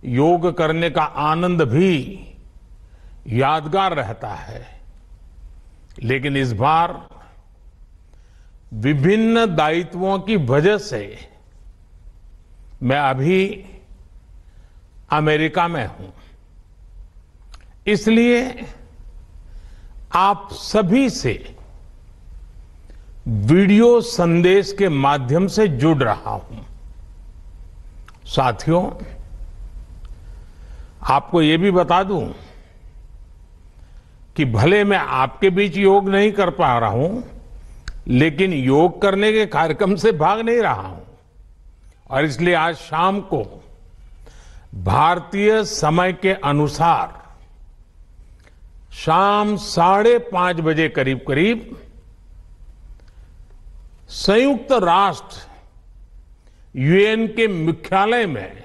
योग करने का आनंद भी यादगार रहता है। लेकिन इस बार विभिन्न दायित्वों की वजह से मैं अभी अमेरिका में हूं। इसलिए आप सभी से वीडियो संदेश के माध्यम से जुड़ रहा हूं। साथियों, आपको ये भी बता दूं कि भले मैं आपके बीच योग नहीं कर पा रहा हूं, लेकिन योग करने के कार्यक्रम से भाग नहीं रहा हूं। और इसलिए आज शाम को भारतीय समय के अनुसार शाम 5:30 बजे करीब करीब संयुक्त राष्ट्र यूएन के मुख्यालय में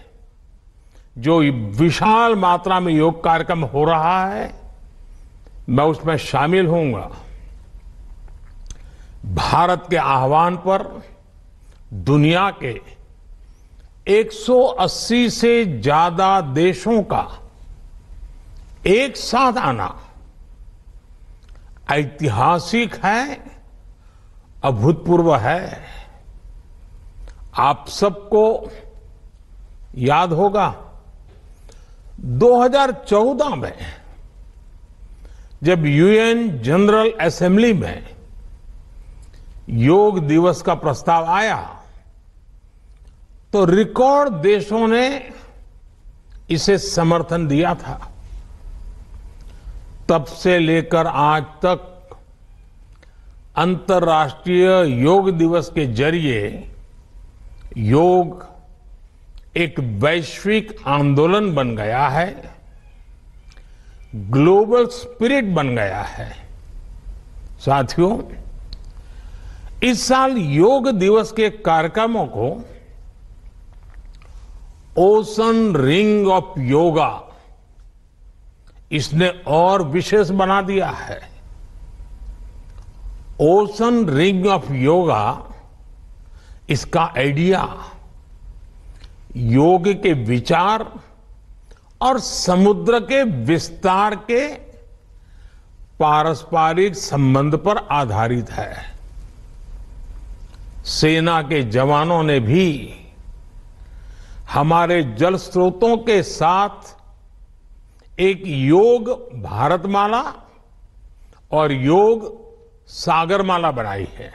जो विशाल मात्रा में योग कार्यक्रम हो रहा है, मैं उसमें शामिल होऊंगा। भारत के आह्वान पर दुनिया के 180 से ज्यादा देशों का एक साथ आना ऐतिहासिक है, अभूतपूर्व है। आप सबको याद होगा 2014 में जब यूएन जनरल असेंबली में योग दिवस का प्रस्ताव आया तो रिकॉर्ड देशों ने इसे समर्थन दिया था। तब से लेकर आज तक अंतर्राष्ट्रीय योग दिवस के जरिए योग एक वैश्विक आंदोलन बन गया है, ग्लोबल स्पिरिट बन गया है। साथियों, इस साल योग दिवस के कार्यक्रमों को ओशन रिंग ऑफ योगा इसने और विशेष बना दिया है। ओशन रिंग ऑफ योगा, इसका आइडिया योग के विचार और समुद्र के विस्तार के पारस्परिक संबंध पर आधारित है। सेना के जवानों ने भी हमारे जल स्रोतों के साथ एक योग भारतमाला और योग सागरमाला बनाई है।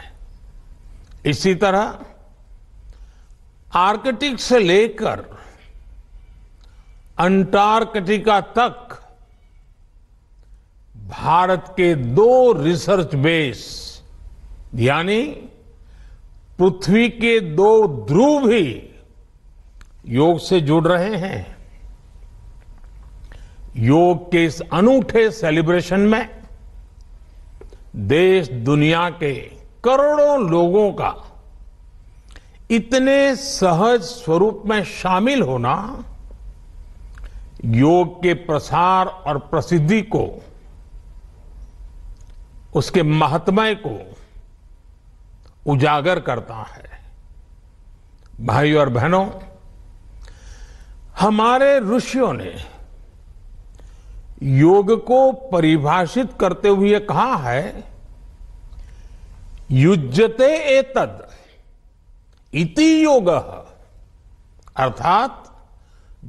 इसी तरह आर्कटिक से लेकर अंटार्कटिका तक भारत के 2 रिसर्च बेस यानी पृथ्वी के 2 ध्रुव भी योग से जुड़ रहे हैं। योग के इस अनूठे सेलिब्रेशन में देश दुनिया के करोड़ों लोगों का इतने सहज स्वरूप में शामिल होना योग के प्रसार और प्रसिद्धि को, उसके महात्म्य को उजागर करता है। भाई और बहनों, हमारे ऋषियों ने योग को परिभाषित करते हुए कहा है, युज्यते एतद इति योगः, अर्थात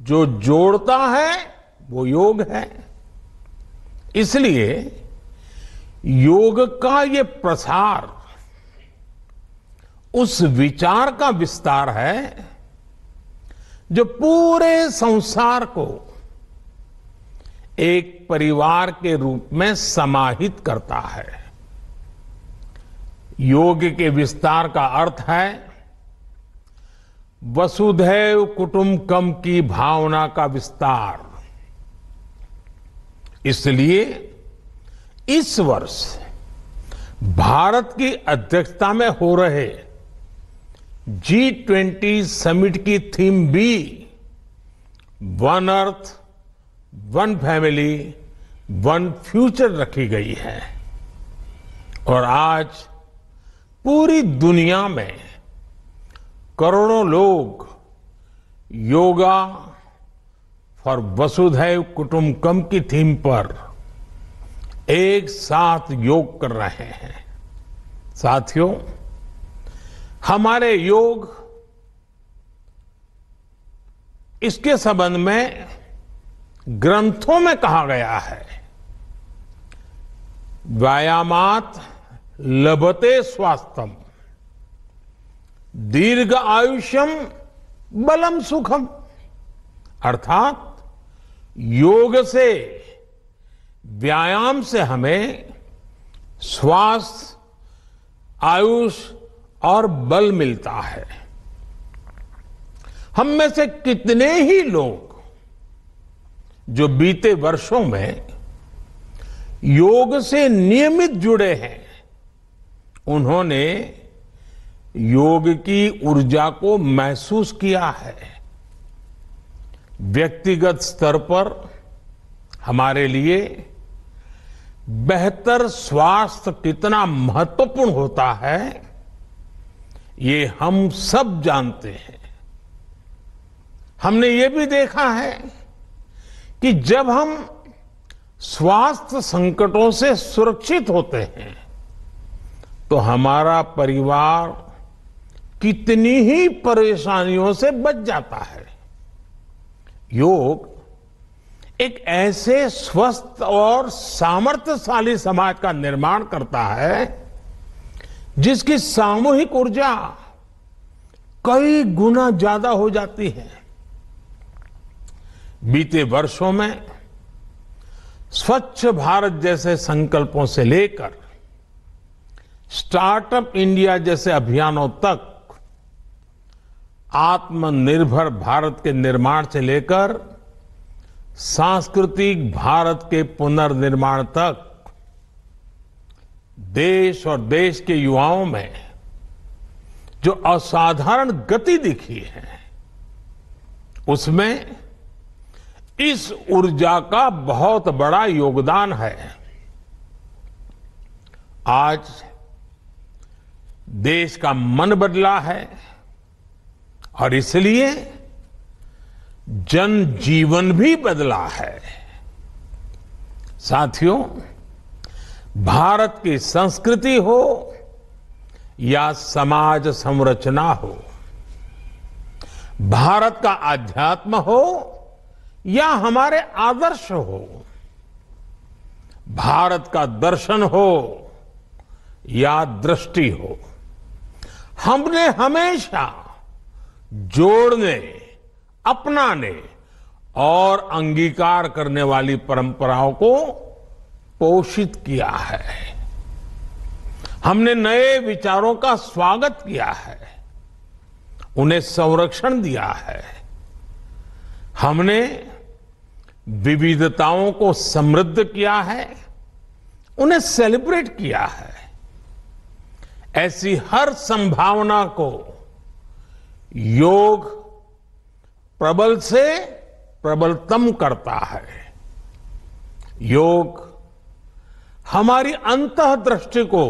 जो जोड़ता है वो योग है। इसलिए योग का ये प्रसार उस विचार का विस्तार है जो पूरे संसार को एक परिवार के रूप में समाहित करता है। योग के विस्तार का अर्थ है वसुधैव कुटुंबकम की भावना का विस्तार। इसलिए इस वर्ष भारत की अध्यक्षता में हो रहे G20 समिट की थीम भी one earth, one family, one future रखी गई है। और आज पूरी दुनिया में करोड़ों लोग योगा, फॉर वसुधैव कुटुंबकम की थीम पर एक साथ योग कर रहे हैं। साथियों, हमारे योग इसके संबंध में ग्रंथों में कहा गया है, व्यायामात लभते स्वास्थ्यम दीर्घ आयुष्यम बलम सुखम। अर्थात योग से, व्यायाम से हमें स्वास्थ्य, आयुष और बल मिलता है। हम में से कितने ही लोग जो बीते वर्षों में योग से नियमित जुड़े हैं, उन्होंने योग की ऊर्जा को महसूस किया है। व्यक्तिगत स्तर पर हमारे लिए बेहतर स्वास्थ्य कितना महत्वपूर्ण होता है, ये हम सब जानते हैं। हमने ये भी देखा है कि जब हम स्वास्थ्य संकटों से सुरक्षित होते हैं, तो हमारा परिवार कितनी ही परेशानियों से बच जाता है। योग एक ऐसे स्वस्थ और सामर्थ्यशाली समाज का निर्माण करता है जिसकी सामूहिक ऊर्जा कई गुना ज्यादा हो जाती है। बीते वर्षों में स्वच्छ भारत जैसे संकल्पों से लेकर स्टार्टअप इंडिया जैसे अभियानों तक, आत्मनिर्भर भारत के निर्माण से लेकर सांस्कृतिक भारत के पुनर्निर्माण तक, देश और देश के युवाओं में जो असाधारण गति दिखी है, उसमें इस ऊर्जा का बहुत बड़ा योगदान है। आज देश का मन बदला है और इसलिए जनजीवन भी बदला है। साथियों, भारत की संस्कृति हो या समाज संरचना हो, भारत का आध्यात्म हो या हमारे आदर्श हो, भारत का दर्शन हो या दृष्टि हो, हमने हमेशा जोड़ने, अपनाने और अंगीकार करने वाली परंपराओं को पोषित किया है। हमने नए विचारों का स्वागत किया है, उन्हें संरक्षण दिया है। हमने विविधताओं को समृद्ध किया है, उन्हें सेलिब्रेट किया है। ऐसी हर संभावना को योग प्रबल से प्रबलतम करता है। योग हमारी अंतःदृष्टि को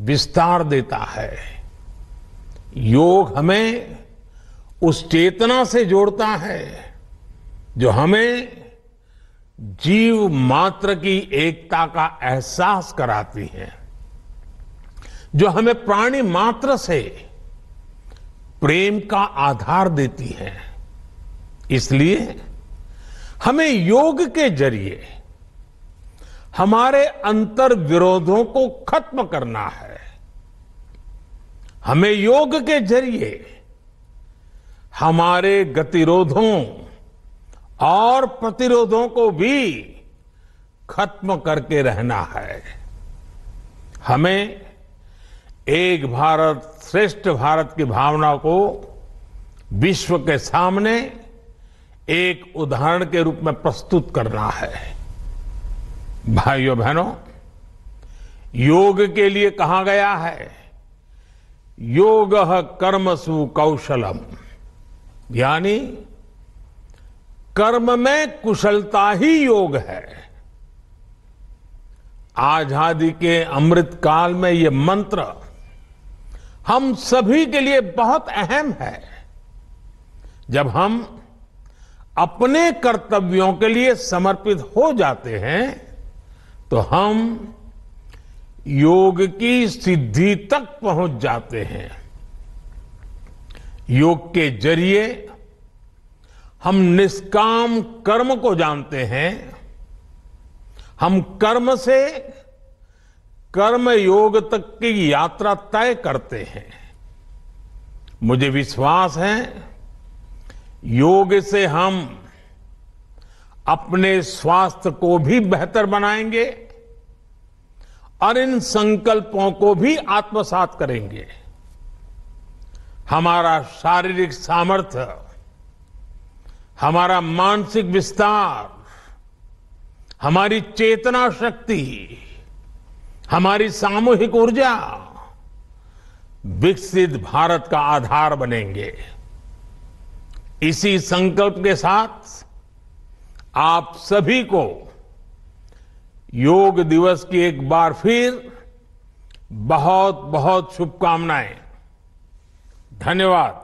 विस्तार देता है। योग हमें उस चेतना से जोड़ता है जो हमें जीव मात्र की एकता का एहसास कराती है, जो हमें प्राणी मात्र से प्रेम का आधार देती है। इसलिए हमें योग के जरिए हमारे अंतर विरोधों को खत्म करना है। हमें योग के जरिए हमारे गतिरोधों और प्रतिरोधों को भी खत्म करके रहना है। हमें एक भारत श्रेष्ठ भारत की भावना को विश्व के सामने एक उदाहरण के रूप में प्रस्तुत करना है। भाइयों बहनों, योग के लिए कहा गया है, योगः कर्मसु कौशलम, यानी कर्म में कुशलता ही योग है। आजादी के अमृत काल में ये मंत्र हम सभी के लिए बहुत अहम है। जब हम अपने कर्तव्यों के लिए समर्पित हो जाते हैं तो हम योग की सिद्धि तक पहुंच जाते हैं। योग के जरिए हम निष्काम कर्म को जानते हैं। हम कर्म से कर्म योग तक की यात्रा तय करते हैं। मुझे विश्वास है योग से हम अपने स्वास्थ्य को भी बेहतर बनाएंगे और इन संकल्पों को भी आत्मसात करेंगे। हमारा शारीरिक सामर्थ्य, हमारा मानसिक विस्तार, हमारी चेतना शक्ति, हमारी सामूहिक ऊर्जा विकसित भारत का आधार बनेंगे। इसी संकल्प के साथ आप सभी को योग दिवस की एक बार फिर बहुत बहुत शुभकामनाएं। धन्यवाद।